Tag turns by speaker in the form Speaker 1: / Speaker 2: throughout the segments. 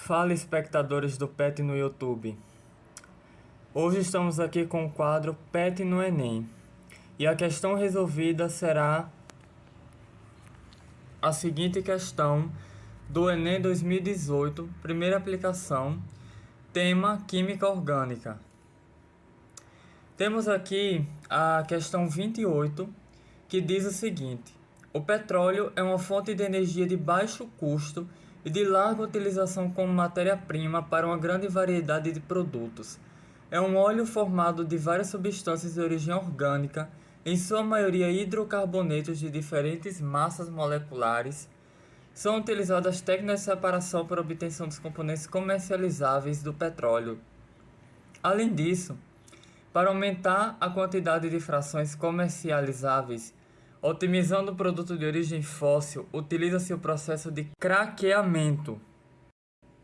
Speaker 1: Fala, espectadores do PET no YouTube. Hoje estamos aqui com o quadro PET no Enem. E a questão resolvida será a seguinte questão do Enem 2018, primeira aplicação, tema Química Orgânica. Temos aqui a questão 28, que diz o seguinte: o petróleo é uma fonte de energia de baixo custo e de larga utilização como matéria-prima para uma grande variedade de produtos. É um óleo formado de várias substâncias de origem orgânica, em sua maioria hidrocarbonetos de diferentes massas moleculares. São utilizadas técnicas de separação para obtenção dos componentes comercializáveis do petróleo. Além disso, para aumentar a quantidade de frações comercializáveis, otimizando o produto de origem fóssil, utiliza-se o processo de craqueamento.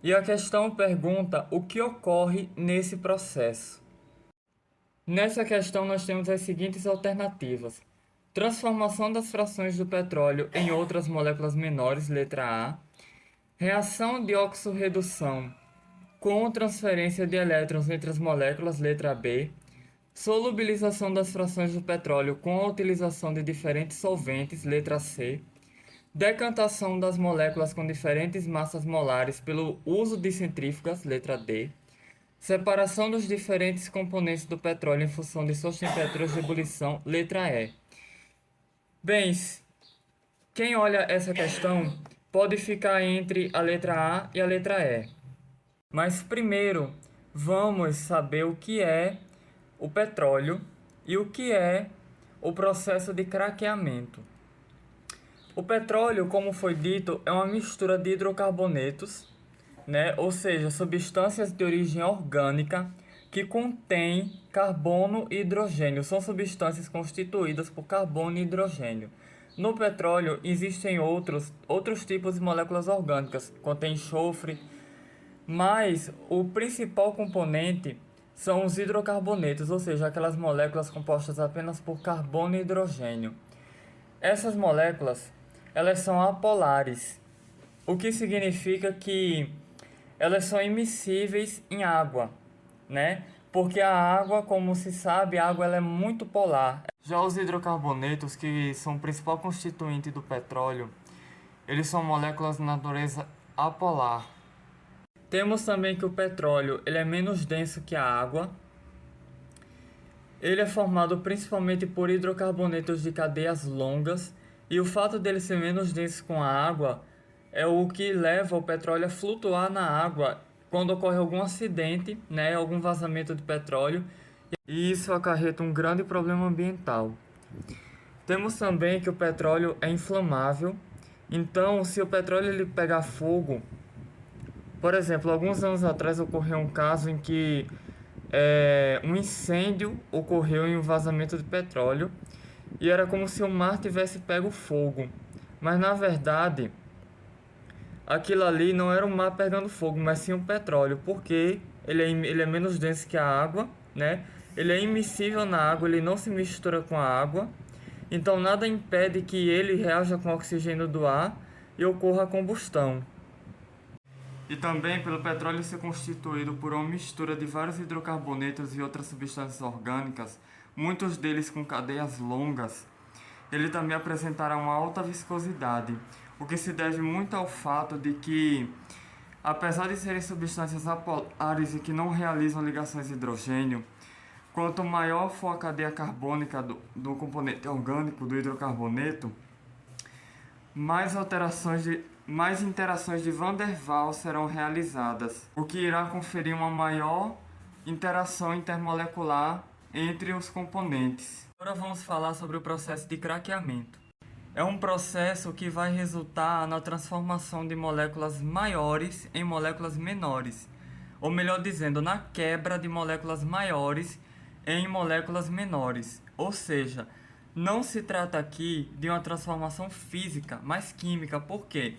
Speaker 1: E a questão pergunta o que ocorre nesse processo. Nessa questão nós temos as seguintes alternativas: transformação das frações do petróleo em outras moléculas menores, letra A. Reação de oxorredução com transferência de elétrons entre as moléculas, letra B. Solubilização das frações do petróleo com a utilização de diferentes solventes, letra C. Decantação das moléculas com diferentes massas molares pelo uso de centrífugas, letra D. Separação dos diferentes componentes do petróleo em função de suas temperaturas de ebulição, letra E. Bem, quem olha essa questão pode ficar entre a letra A e a letra E. Mas primeiro, vamos saber o que é o petróleo e o que é o processo de craqueamento. O petróleo, como foi dito, é uma mistura de hidrocarbonetos, ou seja, substâncias de origem orgânica que contêm carbono e hidrogênio. São substâncias constituídas por carbono e hidrogênio. No petróleo existem outros tipos de moléculas orgânicas, contém enxofre, mas o principal componente são os hidrocarbonetos, ou seja, aquelas moléculas compostas apenas por carbono e hidrogênio. Essas moléculas, elas são apolares, o que significa que elas são immiscíveis em água, Porque a água, como se sabe, a água ela é muito polar. Já os hidrocarbonetos, que são o principal constituinte do petróleo, eles são moléculas de natureza apolar. Temos também que o petróleo ele é menos denso que a água. Ele é formado principalmente por hidrocarbonetos de cadeias longas, e o fato dele ser menos denso com a água é o que leva o petróleo a flutuar na água quando ocorre algum acidente, algum vazamento de petróleo, e isso acarreta um grande problema ambiental. Temos também que o petróleo é inflamável, então se o petróleo ele pegar fogo, por exemplo, alguns anos atrás ocorreu um caso em que um incêndio ocorreu em um vazamento de petróleo e era como se o mar tivesse pego fogo. Mas na verdade, aquilo ali não era o mar pegando fogo, mas sim o petróleo, porque ele é menos denso que a água, Ele é immiscível na água, ele não se mistura com a água, então nada impede que ele reaja com o oxigênio do ar e ocorra a combustão. E também pelo petróleo ser constituído por uma mistura de vários hidrocarbonetos e outras substâncias orgânicas, muitos deles com cadeias longas, ele também apresentará uma alta viscosidade, o que se deve muito ao fato de que, apesar de serem substâncias apolares e que não realizam ligações de hidrogênio, quanto maior for a cadeia carbônica do componente orgânico do hidrocarboneto, mais interações de Van der Waals serão realizadas, o que irá conferir uma maior interação intermolecular entre os componentes. Agora vamos falar sobre o processo de craqueamento. É um processo que vai resultar na transformação de moléculas maiores em moléculas menores, ou melhor dizendo, na quebra de moléculas maiores em moléculas menores, ou seja, não se trata aqui de uma transformação física, mas química. Por quê?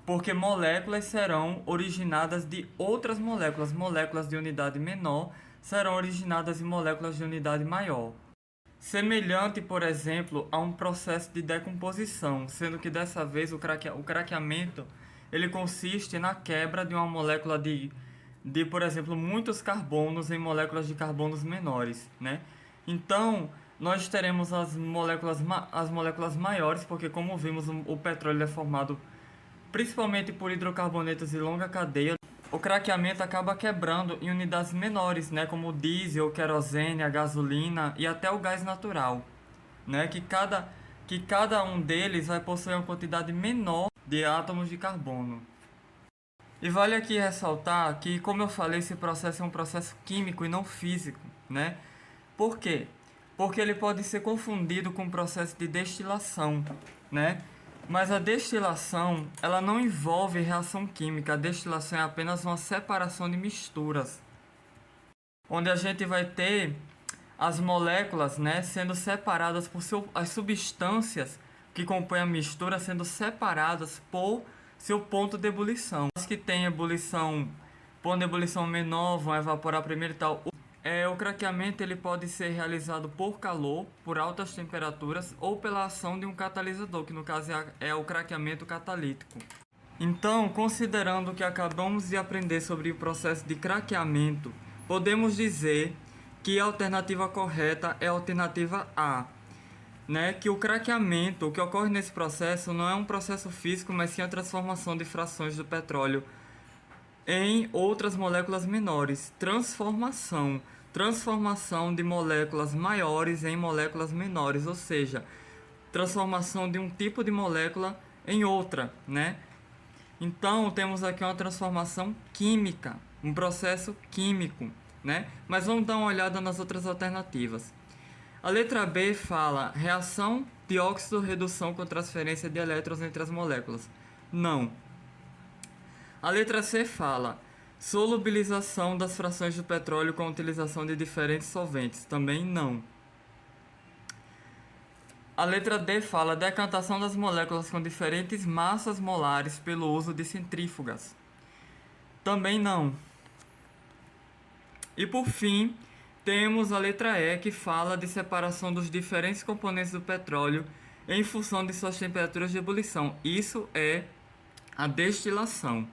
Speaker 1: Porque moléculas serão originadas de outras moléculas. Moléculas de unidade menor serão originadas em moléculas de unidade maior. Semelhante, por exemplo, a um processo de decomposição, sendo que dessa vez o craqueamento ele consiste na quebra de uma molécula por exemplo, muitos carbonos em moléculas de carbonos menores, né? Então, nós teremos as moléculas maiores, porque como vimos, o petróleo é formado principalmente por hidrocarbonetos de longa cadeia. O craqueamento acaba quebrando em unidades menores, né, como o diesel, o querosene, a gasolina e até o gás natural, né, que cada um deles vai possuir uma quantidade menor de átomos de carbono. E vale aqui ressaltar que, como eu falei, esse processo é um processo químico e não físico, né? Por quê? Porque ele pode ser confundido com o processo de destilação, né? Mas a destilação, ela não envolve reação química. A destilação é apenas uma separação de misturas, onde a gente vai ter as moléculas, né, sendo separadas as substâncias que compõem a mistura sendo separadas por seu ponto de ebulição. As que têm ebulição, ponto de ebulição menor vão evaporar primeiro e tal. O craqueamento ele pode ser realizado por calor, por altas temperaturas ou pela ação de um catalisador, que no caso é o craqueamento catalítico. Então, considerando que acabamos de aprender sobre o processo de craqueamento, podemos dizer que a alternativa correta é a alternativa A, né? Que o craqueamento, o que ocorre nesse processo, não é um processo físico, mas sim a transformação de frações do petróleo em outras moléculas menores. Transformação de moléculas maiores em moléculas menores, ou seja, transformação de um tipo de molécula em outra, né? Então, temos aqui uma transformação química, um processo químico, né? Mas vamos dar uma olhada nas outras alternativas. A letra B fala reação de óxido-redução com transferência de elétrons entre as moléculas. Não. A letra C fala solubilização das frações do petróleo com a utilização de diferentes solventes. Também não. A letra D fala decantação das moléculas com diferentes massas molares pelo uso de centrífugas. Também não. E por fim, temos a letra E, que fala de separação dos diferentes componentes do petróleo em função de suas temperaturas de ebulição. Isso é a destilação.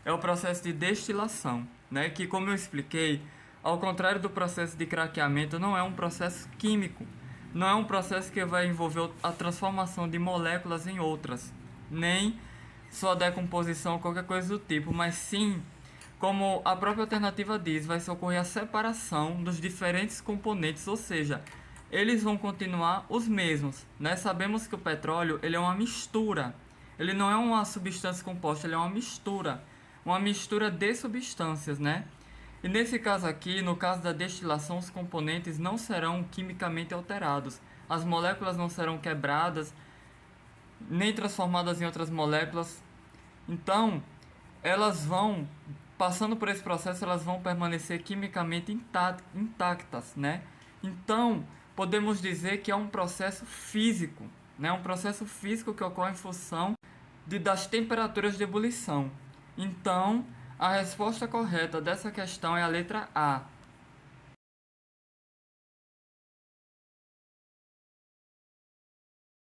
Speaker 1: É o processo de destilação, né? Que, como eu expliquei, ao contrário do processo de craqueamento, não é um processo químico. Não é um processo que vai envolver a transformação de moléculas em outras, nem só decomposição ou qualquer coisa do tipo, mas sim, como a própria alternativa diz, vai se ocorrer a separação dos diferentes componentes, ou seja, eles vão continuar os mesmos, né? Sabemos que o petróleo ele é uma mistura, ele não é uma substância composta, ele é uma mistura de substâncias, né? E nesse caso aqui, no caso da destilação, os componentes não serão quimicamente alterados. As moléculas não serão quebradas, nem transformadas em outras moléculas. Então, elas vão, passando por esse processo, elas vão permanecer quimicamente intactas, né? Então, podemos dizer que é um processo físico, né? Um processo físico que ocorre em função das temperaturas de ebulição. Então, a resposta correta dessa questão é a letra A.